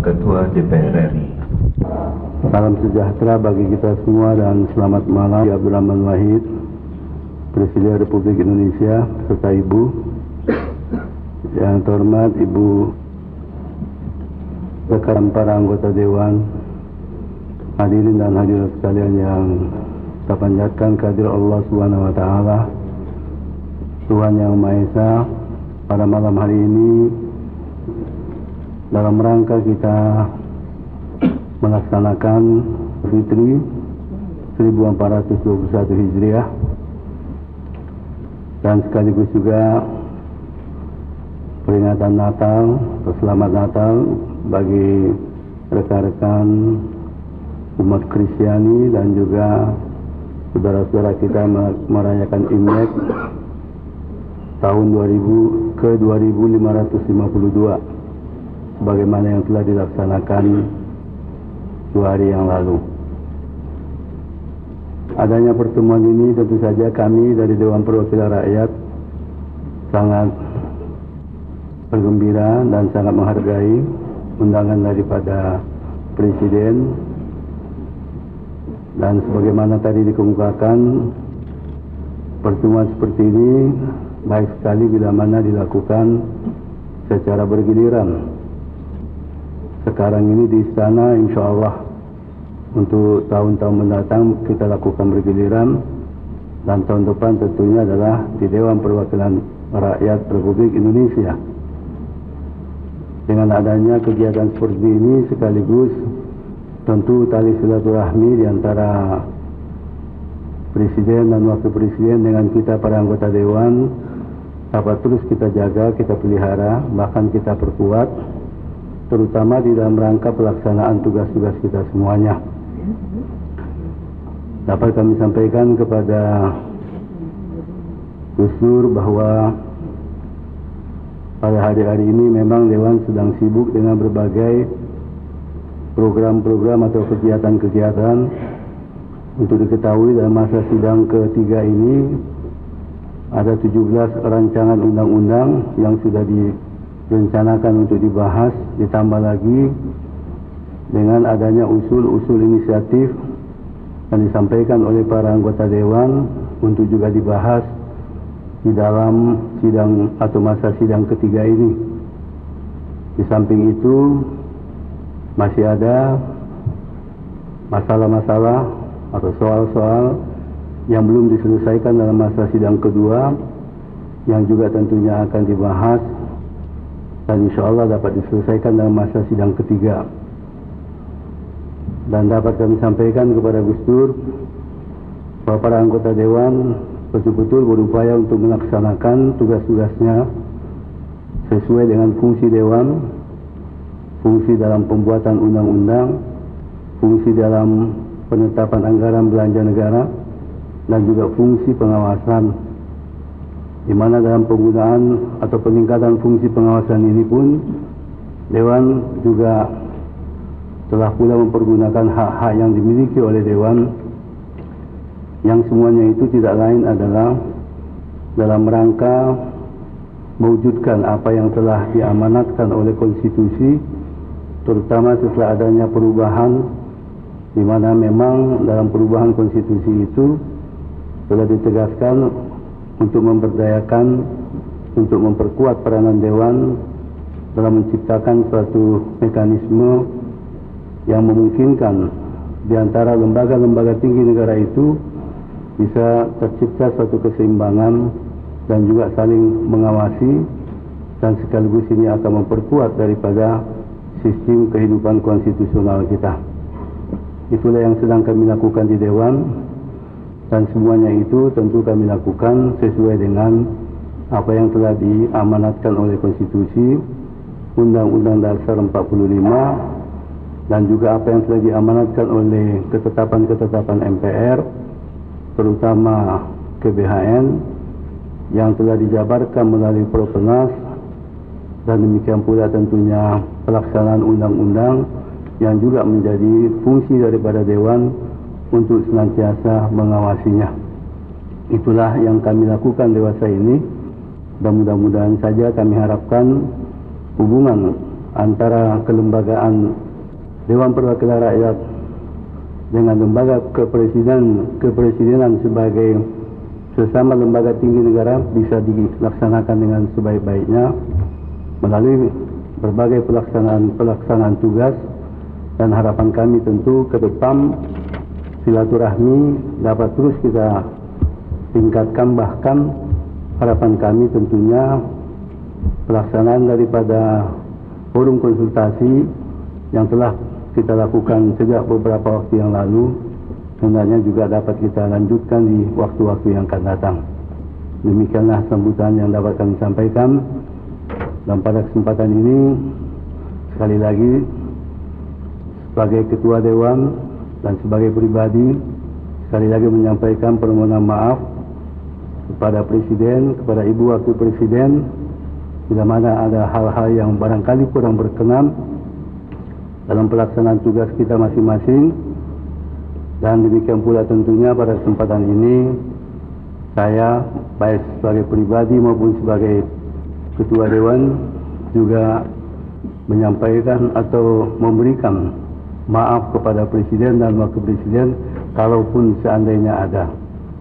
Ketua DPR RI. Salam sejahtera bagi kita semua dan selamat malam. Abdul Rahman Wahid, Presiden Republik Indonesia, serta Ibu. Yang terhormat Ibu rekan para anggota Dewan, hadirin dan hadirat sekalian yang kita panjatkan kehadirat Allah Subhanahu wa Ta'ala, Tuhan Yang Maha Esa. Pada malam hari ini, dalam rangka kita melaksanakan Fitri 1421 Hijriah dan sekaligus juga peringatan Natal atau Selamat Natal bagi rekan-rekan umat Kristiani dan juga saudara-saudara kita merayakan Imlek tahun 2000 ke 2552 sebagaimana yang telah dilaksanakan 2 hari yang lalu. Adanya pertemuan ini tentu saja kami dari Dewan Perwakilan Rakyat sangat bergembira dan sangat menghargai undangan daripada Presiden, dan sebagaimana tadi dikemukakan, pertemuan seperti ini baik sekali bila mana dilakukan secara bergiliran. Sekarang ini di istana, insya Allah untuk tahun-tahun mendatang kita lakukan bergiliran, dan tahun depan tentunya adalah di Dewan Perwakilan Rakyat Republik Indonesia. Dengan adanya kegiatan seperti ini sekaligus tentu tali silaturahmi di antara Presiden dan Wakil Presiden dengan kita para anggota Dewan dapat terus kita jaga, kita pelihara, bahkan kita perkuat, terutama di dalam rangka pelaksanaan tugas-tugas kita semuanya. Dapat kami sampaikan kepada Gus Dur bahwa pada hari-hari ini memang Dewan sedang sibuk dengan berbagai program-program atau kegiatan-kegiatan. Untuk diketahui dalam masa sidang ketiga ini ada 17 rancangan undang-undang yang sudah direncanakan untuk dibahas, ditambah lagi dengan adanya usul-usul inisiatif yang disampaikan oleh para anggota Dewan untuk juga dibahas di dalam sidang atau masa sidang ketiga ini. Di samping itu masih ada masalah-masalah atau soal-soal yang belum diselesaikan dalam masa sidang kedua yang juga tentunya akan dibahas dan insya Allah dapat diselesaikan dalam masa sidang ketiga. Dan dapat kami sampaikan kepada Gus Dur bahwa para anggota Dewan betul-betul berupaya untuk melaksanakan tugas-tugasnya sesuai dengan fungsi Dewan, fungsi dalam pembuatan undang-undang, fungsi dalam penetapan anggaran belanja negara, dan juga fungsi pengawasan, di mana dalam penggunaan atau peningkatan fungsi pengawasan ini pun Dewan juga telah pula mempergunakan hak-hak yang dimiliki oleh Dewan, yang semuanya itu tidak lain adalah dalam rangka mewujudkan apa yang telah diamanatkan oleh konstitusi, terutama setelah adanya perubahan, di mana memang dalam perubahan konstitusi itu telah ditegaskan untuk memberdayakan, untuk memperkuat peranan Dewan dalam menciptakan suatu mekanisme yang memungkinkan di antara lembaga-lembaga tinggi negara itu bisa tercipta suatu keseimbangan dan juga saling mengawasi, dan sekaligus ini akan memperkuat daripada sistem kehidupan konstitusional kita. Itulah yang sedang kami lakukan di Dewan, dan semuanya itu tentu kami lakukan sesuai dengan apa yang telah diamanatkan oleh konstitusi, Undang-Undang Dasar 45, dan juga apa yang telah diamanatkan oleh ketetapan-ketetapan MPR, terutama GBHN yang telah dijabarkan melalui Propenas, dan demikian pula tentunya pelaksanaan undang-undang yang juga menjadi fungsi daripada Dewan untuk senantiasa mengawasinya. Itulah yang kami lakukan dewasa ini, dan mudah-mudahan saja kami harapkan hubungan antara kelembagaan Dewan Perwakilan Rakyat dengan lembaga kepresidenan sebagai sesama lembaga tinggi negara bisa dilaksanakan dengan sebaik-baiknya melalui berbagai pelaksanaan tugas, dan harapan kami tentu ke depan silaturahmi dapat terus kita tingkatkan. Bahkan harapan kami tentunya pelaksanaan daripada forum konsultasi yang telah kita lakukan sejak beberapa waktu yang lalu hendaknya juga dapat kita lanjutkan di waktu-waktu yang akan datang. Demikianlah sambutan yang dapat kami sampaikan, dan pada kesempatan ini sekali lagi sebagai Ketua Dewan dan sebagai pribadi sekali lagi menyampaikan permohonan maaf kepada Presiden, kepada Ibu Wakil Presiden bila mana ada hal-hal yang barangkali kurang berkenan dalam pelaksanaan tugas kita masing-masing. Dan demikian pula tentunya pada kesempatan ini saya baik sebagai pribadi maupun sebagai Ketua Dewan juga menyampaikan atau memberikan maaf kepada Presiden dan Wakil Presiden kalaupun seandainya ada.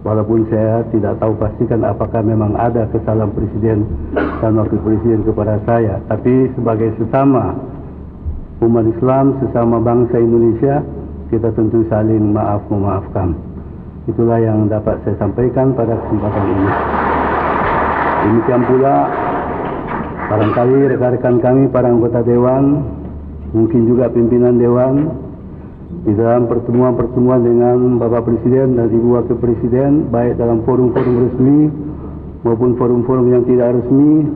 Walaupun saya tidak tahu pastikan apakah memang ada kesalahan Presiden dan Wakil Presiden kepada saya, tapi sebagai sesama umat Islam, sesama bangsa Indonesia, kita tentu saling memaafkan. Itulah yang dapat saya sampaikan pada kesempatan ini. Demikian pula barangkali rekan-rekan kami para anggota Dewan, mungkin juga pimpinan Dewan, di dalam pertemuan-pertemuan dengan Bapak Presiden dan Ibu Wakil Presiden, baik dalam forum-forum resmi maupun forum-forum yang tidak resmi,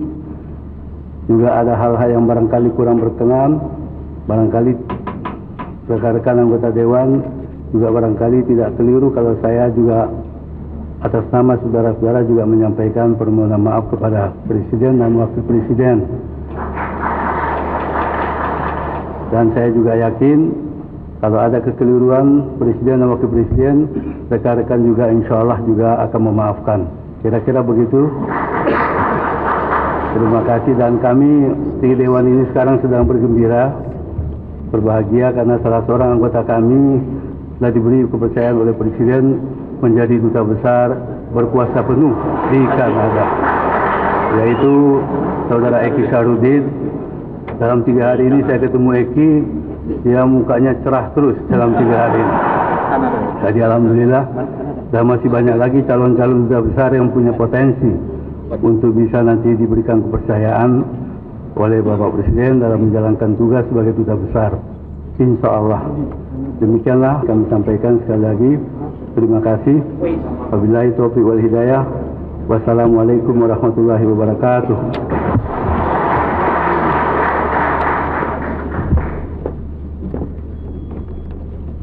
juga ada hal-hal yang barangkali kurang berkenan. Barangkali rekan-rekan anggota Dewan juga barangkali tidak keliru kalau saya juga atas nama saudara-saudara juga menyampaikan permohonan maaf kepada Presiden dan Wakil Presiden. Dan saya juga yakin kalau ada kekeliruan Presiden dan Wakil Presiden, rekan-rekan juga insya Allah juga akan memaafkan. Kira-kira begitu. Terima kasih, dan kami di Dewan ini sekarang sedang bergembira, berbahagia karena salah seorang anggota kami telah diberi kepercayaan oleh Presiden menjadi duta besar berkuasa penuh di Kanada, yaitu Saudara Eki Sarudin. Dalam 3 hari ini saya ketemu Eki, dia mukanya cerah terus dalam 3 hari ini. Jadi alhamdulillah, dan masih banyak lagi calon-calon duta besar yang punya potensi untuk bisa nanti diberikan kepercayaan oleh Bapak Presiden dalam menjalankan tugas sebagai duta besar, insya Allah. Demikianlah kami sampaikan sekali lagi. Terima kasih. Wabillahi taufiq wal hidayah. Wassalamualaikum warahmatullahi wabarakatuh.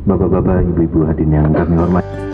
Bapak-bapak, ibu-ibu hadirin yang kami hormati.